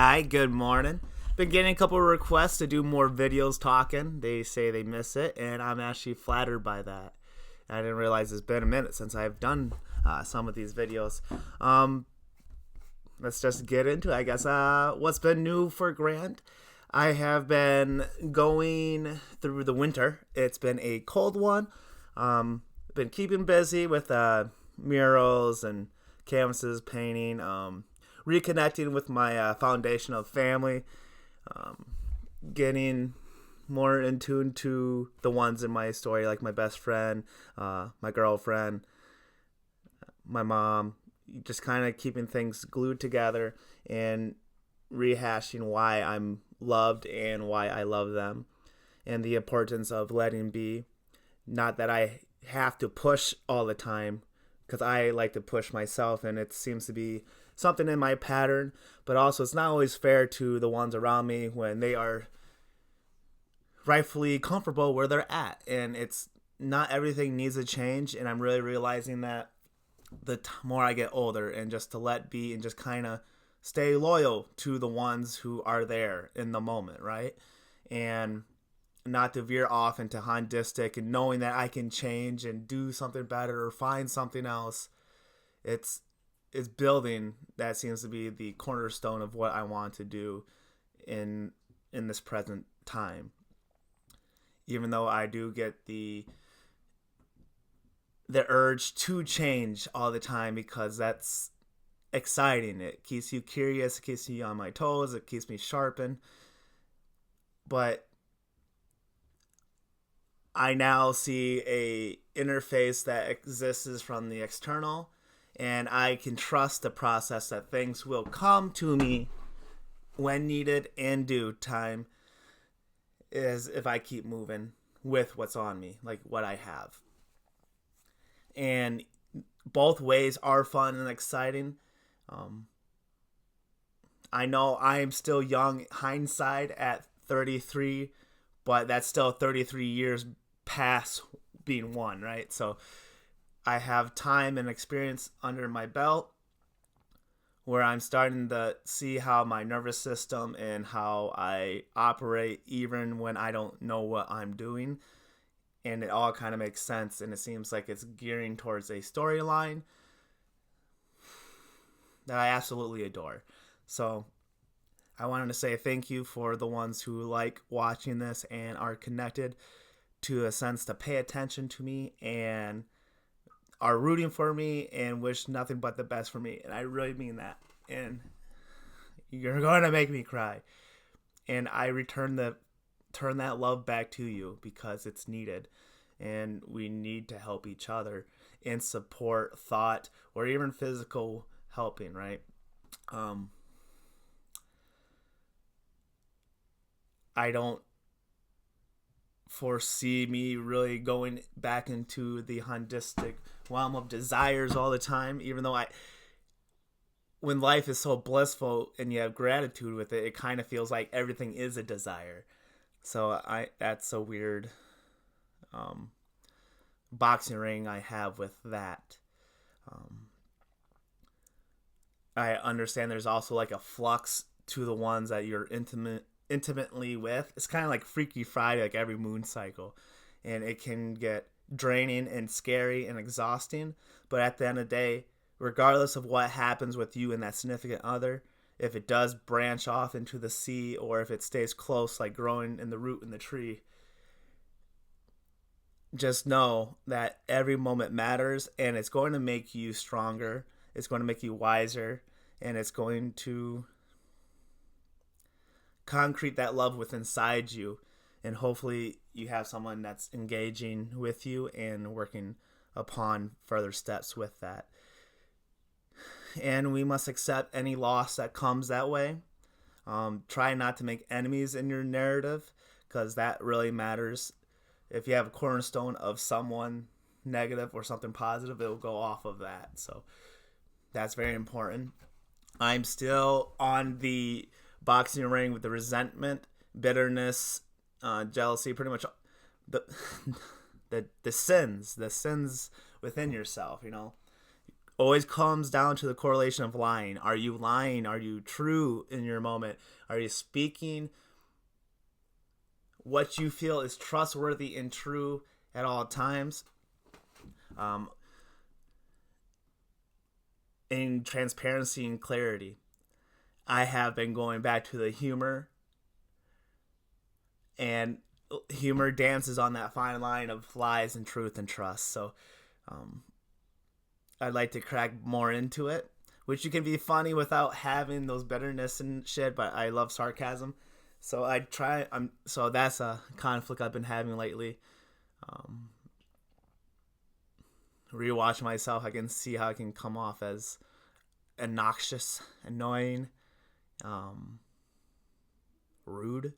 Hi, good morning. Been getting a couple of requests to do more videos talking. They say they miss it, and I'm actually flattered by that. I didn't realize it's been a minute since I've done some of these videos. Um, let's just get into it, I guess. What's been new for Grant? I have been going through the winter. It's been a cold one. Been keeping busy with murals and canvases, painting, reconnecting with my foundation of family, getting more in tune to the ones in my story, like my best friend, my girlfriend, my mom, just kind of keeping things glued together and rehashing why I'm loved and why I love them and the importance of letting be. Not that I have to push all the time, because I like to push myself, and it seems to be something in my pattern, but also it's not always fair to the ones around me when they are rightfully comfortable where they're at, and it's not everything needs a change. And I'm really realizing that more I get older, and just to let be and just kind of stay loyal to the ones who are there in the moment, right? And not to veer off into Hondistic, and knowing that I can change and do something better or find something else. It's building that seems to be the cornerstone of what I want to do in this present time. Even though I do get the urge to change all the time, because that's exciting. It keeps you curious, it keeps me on my toes, it keeps me sharpened. But I now see a interface that exists from the external, and I can trust the process that things will come to me when needed in due time, is if I keep moving with what's on me, like what I have. And both ways are fun and exciting. I know I am still young, hindsight at 33, but that's still 33 years past being one, right? So I have time and experience under my belt where I'm starting to see how my nervous system and how I operate even when I don't know what I'm doing. And it all kind of makes sense, and it seems like it's gearing towards a storyline that I absolutely adore. So I wanted to say thank you for the ones who like watching this and are connected to a sense to pay attention to me and are rooting for me and wish nothing but the best for me. And I really mean that. And you're going to make me cry. And I turn that love back to you, because it's needed. And we need to help each other and support thought or even physical helping, right? I don't foresee me really going back into the Hondistic realm of desires all the time, even though when life is so blissful and you have gratitude with it, it kind of feels like everything is a desire. So that's a weird boxing ring I have with that. I understand there's also like a flux to the ones that you're intimately with. It's kind of like Freaky Friday, like every moon cycle, and it can get draining and scary and exhausting. But at the end of the day, regardless of what happens with you and that significant other, if it does branch off into the sea, or if it stays close, like growing in the root in the tree, just know that every moment matters, and it's going to make you stronger. It's going to make you wiser, and it's going to concrete that love within inside you. And hopefully you have someone that's engaging with you and working upon further steps with that. And we must accept any loss that comes that way. Try not to make enemies in your narrative, because that really matters. If you have a cornerstone of someone negative or something positive, it will go off of that. So that's very important. I'm still on the boxing ring with the resentment, bitterness, jealousy, pretty much the sins within yourself, always comes down to the correlation of lying. Are you lying? Are you true in your moment? Are you speaking what you feel is trustworthy and true at all times? In transparency and clarity. I have been going back to the humor, and humor dances on that fine line of lies and truth and trust. So I'd like to crack more into it, which you can be funny without having those bitterness and shit, but I love sarcasm. So so that's a conflict I've been having lately. Rewatch myself, I can see how I can come off as obnoxious, annoying, rude,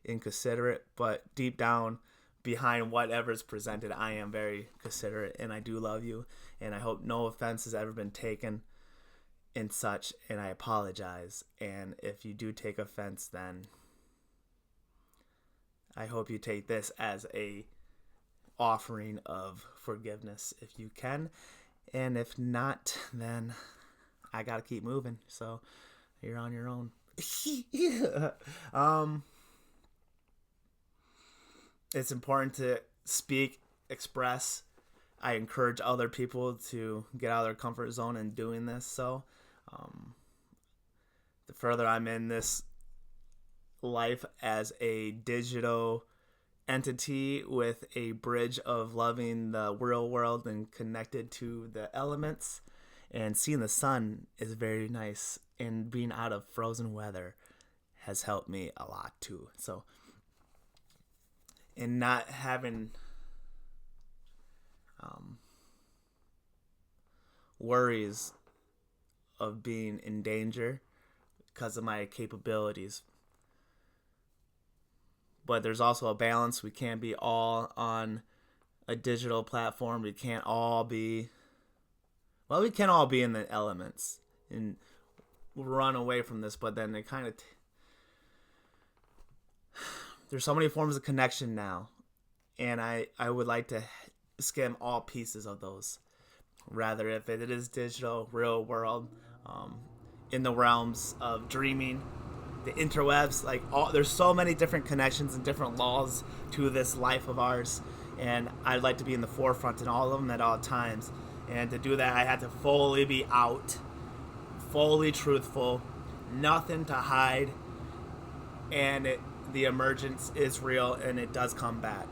inconsiderate, but deep down behind whatever's presented, I am very considerate, and I do love you, and I hope no offense has ever been taken and such, and I apologize. And if you do take offense, then I hope you take this as a offering of forgiveness if you can, and if not, then I gotta keep moving, so you're on your own. It's important to speak, express. I encourage other people to get out of their comfort zone in doing this. So the further I'm in this life as a digital entity with a bridge of loving the real world and connected to the elements, and seeing the sun is very nice, and being out of frozen weather has helped me a lot too. So, and not having worries of being in danger because of my capabilities. But there's also a balance. We can't be all on a digital platform. We can't all be... Well, we can all be in the elements and run away from this, but then it kind of... There's so many forms of connection now, and I would like to skim all pieces of those. Rather, if it is digital, real world, in the realms of dreaming, the interwebs, there's so many different connections and different laws to this life of ours, and I'd like to be in the forefront in all of them at all times. And to do that, I had to fully be out, fully truthful, nothing to hide, and the emergence is real, and it does come back.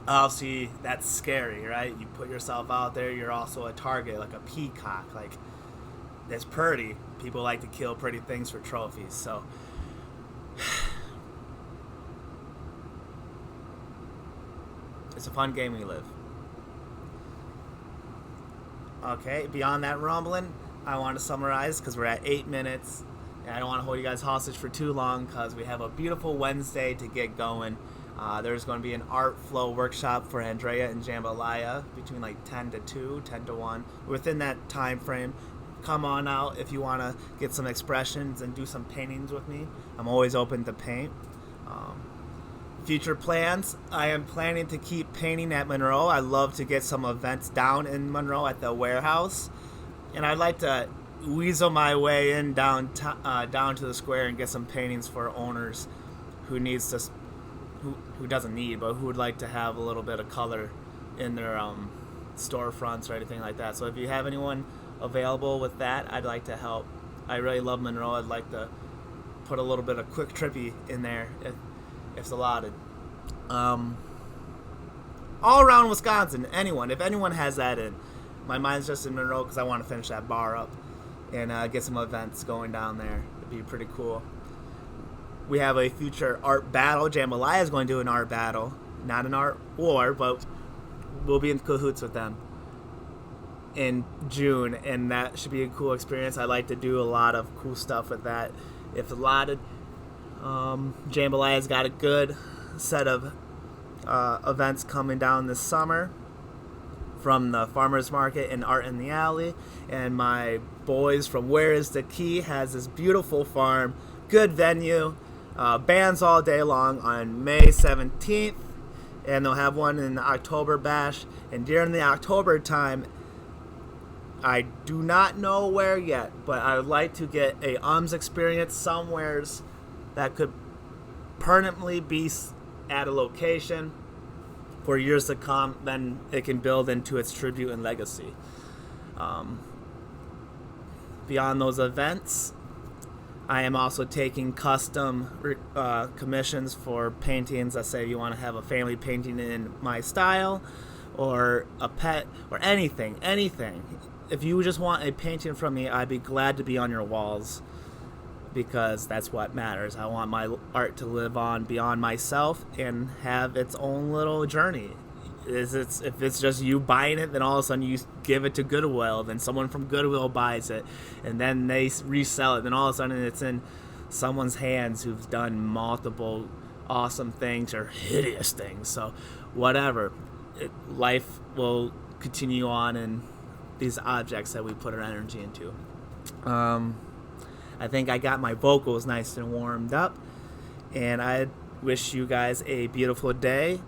Obviously, that's scary, right? You put yourself out there, you're also a target, like a peacock. That's pretty. People like to kill pretty things for trophies, so... It's a fun game we live. Okay, beyond that rumbling, I want to summarize because we're at 8 minutes. And I don't want to hold you guys hostage for too long because we have a beautiful Wednesday to get going. There's going to be an art flow workshop for Andrea and Jambalaya between 10 to 2, 10 to 1. Within that time frame, come on out if you want to get some expressions and do some paintings with me. I'm always open to paint. Future plans, I am planning to keep painting at Monroe. I love to get some events down in Monroe at the warehouse. And I'd like to weasel my way in down to the square and get some paintings for owners who needs to, who doesn't need, but who would like to have a little bit of color in their storefronts or anything like that. So if you have anyone available with that, I'd like to help. I really love Monroe. I'd like to put a little bit of quick trippy in there if it's allotted. All around Wisconsin, if anyone has that in. My mind's just in Monroe because I want to finish that bar up and get some events going down there. It'd be pretty cool. We have a future art battle. Jambalaya is going to do an art battle. Not an art war, but we'll be in cahoots with them in June, and that should be a cool experience. I like to do a lot of cool stuff with that. If allotted, Jambalaya's got a good set of events coming down this summer from the farmers market and Art in the Alley, and my boys from Where is the Key has this beautiful farm, good venue, bands all day long on May 17th, and they'll have one in the October bash. And during the October time, I do not know where yet, but I would like to get a UMS experience somewheres that could permanently be at a location for years to come. Then it can build into its tribute and legacy. Beyond those events, I am also taking custom commissions for paintings. Let's say you want to have a family painting in my style, or a pet, or anything. If you just want a painting from me, I'd be glad to be on your walls, because that's what matters. I want my art to live on beyond myself and have its own little journey. If it's just you buying it, then all of a sudden you give it to Goodwill, then someone from Goodwill buys it, and then they resell it, then all of a sudden it's in someone's hands who's done multiple awesome things or hideous things. So whatever, life will continue on in these objects that we put our energy into. I think I got my vocals nice and warmed up, and I wish you guys a beautiful day.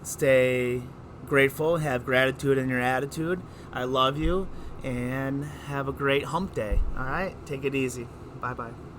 Stay grateful, have gratitude in your attitude. I love you, and have a great hump day. All right, take it easy. Bye-bye.